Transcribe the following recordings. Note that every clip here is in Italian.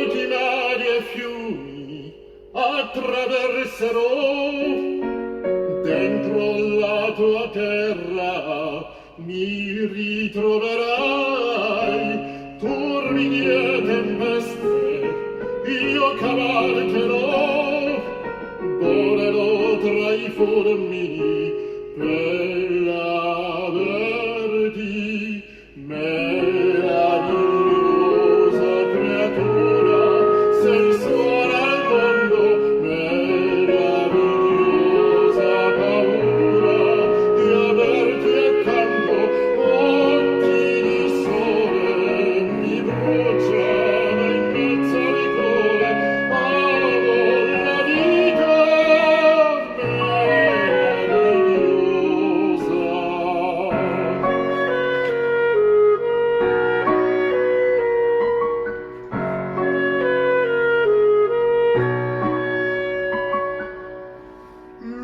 molti mari e fiumi attraverserò, dentro la tua terra mi ritroverai, turbidi e tempeste io cavalcherò, volerò tra i fulmini bella verdi, meravigliosa creatura, sei sola al mondo, meravigliosa paura di averti accanto, occhi di sole mi bruciano in mezzo al cuore, amo la vita meravigliosa.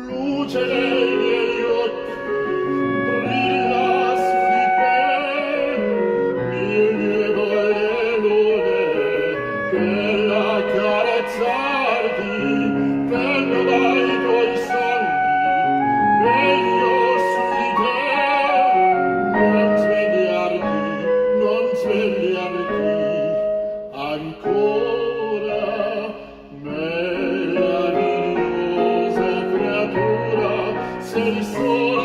Luce dei miei occhi brilla su di te, mille voglie lune per accarezzarti, per dai tuoi sogni, meglio su di te, non svegliarti ancora, meravigliosa creatura, sei sola